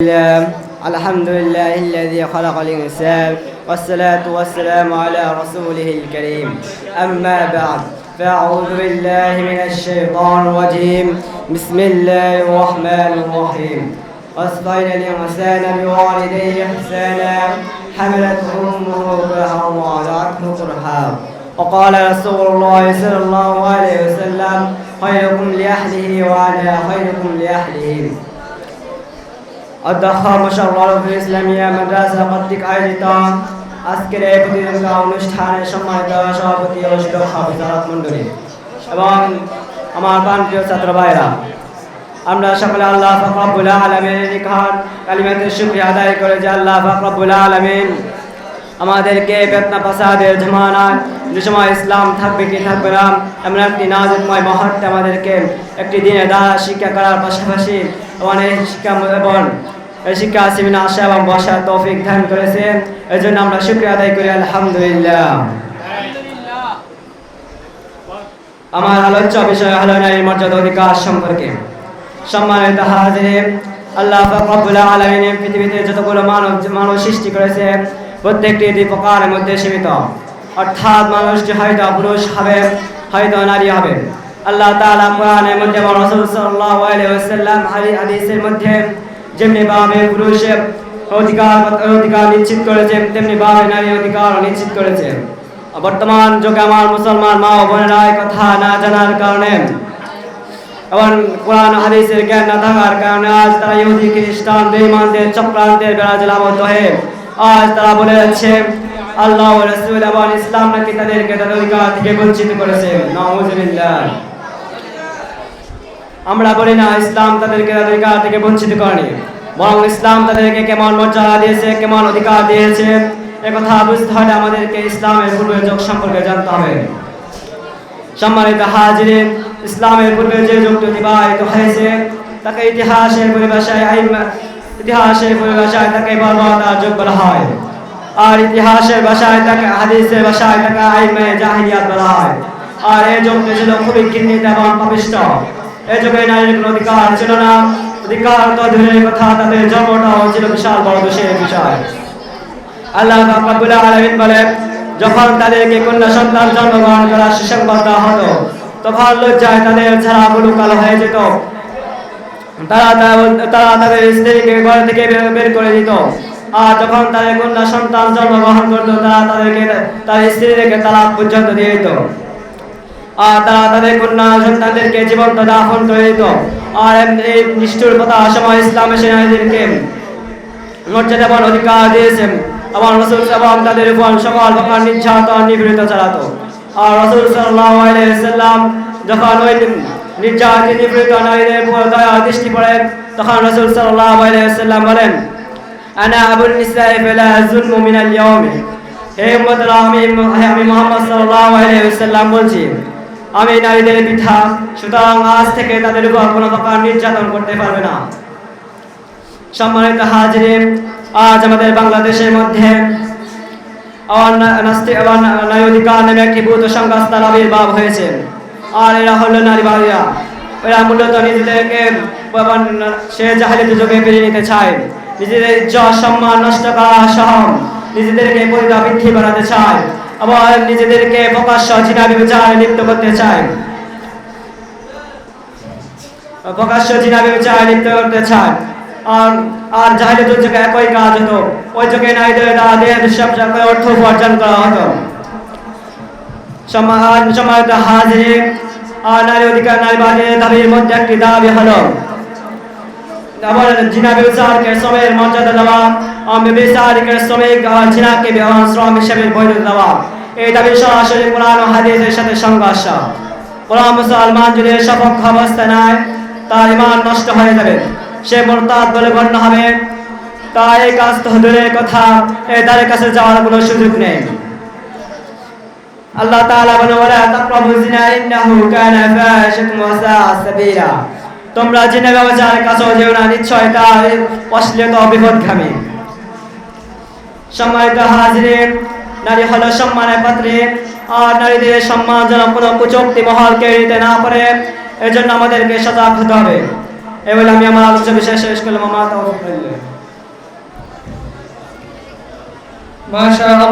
الحمد لله الذي خلق الإنسان والصلاة والسلام على رسوله الكريم أما بعد فأعوذ بالله من الشيطان الرجيم بسم الله الرحمن الرحيم وصينا الإنسان بوالديه إحسانا حملته أمه كرها ووضعته كرها وقال رسول الله صلى الله عليه وسلم خيركم لأهله وأنا خيركم لأهله অধ্যক্ষ মোশাররফুল ইসলামিয়া মাদ্রাসা কর্তৃক আয়োজিত আজকের এই প্রতিযোগিতা অনুষ্ঠানের সম্মানিত সভাপতি ও শিক্ষক বিচারক মণ্ডলী এবং আমার প্রাণপ্রিয় ছাত্র ভাইরা, আমরা সকলে আল্লাহ পাক রব্বুল আলামিনের নিকট কালিমাতে শুকরিয়া আদায় করে যে আল্লাহ পাক রব্বুল আলামিন আমাদেরকে ফিতনা ফাসাদের জামানায় যে সময় ইসলাম থাকবে কি থাকবে না এমন একটি নাজিলময় মুহূর্তে আমাদেরকে একটি দিনে দ্বারা শিক্ষা করার পাশাপাশি অনেক শিক্ষা সেমিনার আসা এবং বসার তৌফিক দান করেছে। এই জন্য আমরা শুকরিয়া আদায় করি আলহামদুলিল্লাহ। আমার আলোচ্য বিষয় হলো নারীর মর্যাদা অধিকার সম্পর্কে। সম্মানিত হাজিরিন, আল্লাহ পাক রব্বুল আলামিন পৃথিবীতে যতগুলো মানব সৃষ্টি করেছে প্রত্যেকটি দুই প্রকারের মধ্যে সীমিত, অর্থাৎ মানুষটি হয়তো পুরুষ হবে হয়তো নারী হবে। আল্লাহ তাআলা কোরআনের মধ্যে এবং রাসূল সাল্লাল্লাহু আলাইহি ওয়াসাল্লাম হাদিসের মধ্যে যেমনি ভাবে পুরুষের অধিকার নিশ্চিত করেছেন তেমনি ভাবে নারীর অধিকার নিশ্চিত করেছেন। বর্তমান যুগে আমার মুসলমান মা ও বোনেরা এই কথা না জানার কারণে এবং কোরআন হাদিসের জ্ঞান না থাকার কারণে আজ তারা ইহুদি খ্রিস্টান বেঈমানদের চক্রান্তের বেড়াজালে আবদ্ধ হয়ে আজ তারা বলে যাচ্ছে আল্লাহ ও রাসূল এবং ইসলাম নাকি তাদেরকে তাদের অধিকার থেকে বঞ্চিত করেছে। নাউযুবিল্লাহ। আমরা বলি না ইসলাম তাদেরকে তাদের অধিকার থেকে বঞ্চিত করেনি, বরং ইসলাম তাদেরকে কেমন মর্যাদা দিয়েছে, কেমন অধিকার দিয়েছে একথা বুঝতে হলে আমাদেরকে ইসলামের পূর্বের যুগ সম্পর্কে জানতে হবে। সম্মানিত হাজিরিন, ইসলামের পূর্বে যে যুগটি অতিবাহিত হয়েছে তাকে ইতিহাসের পরিভাষায় তাকে বর্বরতার যুগ বলা হয়, আর ইতিহাসের ভাষায় তাকে হাদিসের ভাষায় তাকে আইমে জাহিলিয়াত বলা হয়। আর এই যুগটি ছিল খুবই ঘৃণিত এবং পাপিষ্ঠ। এই যুগে নারীর কোনো অধিকার ছিল না, অধিকার তো দূরের কথা, তাদের জন্মটাও ছিল বিশাল বড় দোষের বিষয়। আল্লাহ পাক রব্বুল আলামিন বলেন, যখন তাদেরকে কন্যা সন্তান জন্মগ্রহণ করার সুসংবাদ দেওয়া হতো তখন লজ্জায় তাদের ছাড়া বুলু কালো হয়ে যেত। তারা তাদের স্ত্রীকে ঘর থেকে বের করে দিত, আর যখন তাদের কন্যা সন্তান জন্মগ্রহণ করতো তারা তাদেরকে তার স্ত্রীদেরকে তালাক পর্যন্ত দিয়ে দিত, আর তারা তাদের কন্যা সন্তানদেরকে জীবন্ত দাফন করে দিত। আর এই নিষ্ঠুর কথা সময় ইসলাম এসে নারীদেরকে মর্যাদা এবং অধিকার দিয়েছেন এবং রাসূল এবং তাদের উপর সকল প্রকার নির্যাতন নিপীড়িত চালাতো। আর রাসূল সাল্লাল্লাহু আলাইহি ওয়াসাল্লাম যখন ওই নির্যাতিত নিপীড়িত নারীদের উপর দয়া দৃষ্টি পড়ে তখন রাসূল সাল্লাল্লাহু আলাইহি ওয়াসাল্লাম বলেন, আনা আবুন নিসাই ফালা যুলমু মিনাল ইয়াউম। হে উম্মতরা, আমি মুহাম্মদ সাল্লাল্লাহু আলাইহি ওয়াসাল্লাম বলছি, আমি নারীদের পিতা, সুতরাং আজ থেকে তাদের উপর কোনো প্রকার নির্যাতন করতে পারবে না। সম্মানিত হাজিরিন, আজ আমাদের বাংলাদেশের মধ্যে নারী অধিকার নামে একটি ভূত সংস্থার আবির্ভাব হয়েছে। আর এরা হলো নারীবাদীরা। এরা মূলত নিজেদেরকে সে জাহেলিয়াত যুগে ফিরিয়ে নিতে চায়, নিজেদের ইজ্জত সম্মান নষ্ট করা সহ নিজেদেরকে পরিধা বৃদ্ধি বাড়াতে চায়, আবার নিজেদেরকে প্রকাশ্য জিনা ব্যভিচারে লিপ্ত করতে চায়, আর জাহেলিয়াত যুগে একই কাজ হতো। ওই যুগে নারীদের দ্বারা দেহের ব্যবসা অর্থ উপার্জন করা হতো। সম্মানিত হাজিরিন, আর নারী অধিকার নারীবাদের দাবির মধ্যে একটি দাবি হলো আবার জিনা ব্যবসাকে শ্রমের মর্যাদা দেওয়া, ব্যবসায়ীকে শ্রমিক আর জিনাকে শ্রম হিসেবে বৈধতা দেওয়া। এই দাবি সরাসরি কোরআন ও হাদিসের সাথে সংঘর্ষ। কোন মুসলমান যদি সপক্ষ অবস্থা নেয় তার ঈমান নষ্ট হয়ে যাবে, সে মুরতাদ বলে গণ্য হবে। তাই এই কাজ তো দূরের কথা, এই দ্বারের কাছে যাওয়ার কোনো সুযোগ নেই। আল্লাহ তাআলা বলেন, ওয়ালা তাকরাবু জিনা ইন্নাহু কানা ফাহিশাতান ওয়া সাআ সাবিলা। তোমরা জিনা ব্যভিচারের কাছে যেও না, নিশ্চয় তা অশ্লীলতা ও বিপথগামী। সম্মানিত হাজিরিন, নারী হলো সম্মানের পাত্রী, আর নারীদের সম্মান যেন কোনো কুচক্তি মহল কেড়ে নিতে না পারে এজন্য আমাদেরকে সজাগ হতে হবে। এই বলে আমি আমার আলোচনা বিশেষ শেষ করলাম। আমার তৌফিক বিল্লাহ। মাশাআল্লাহ।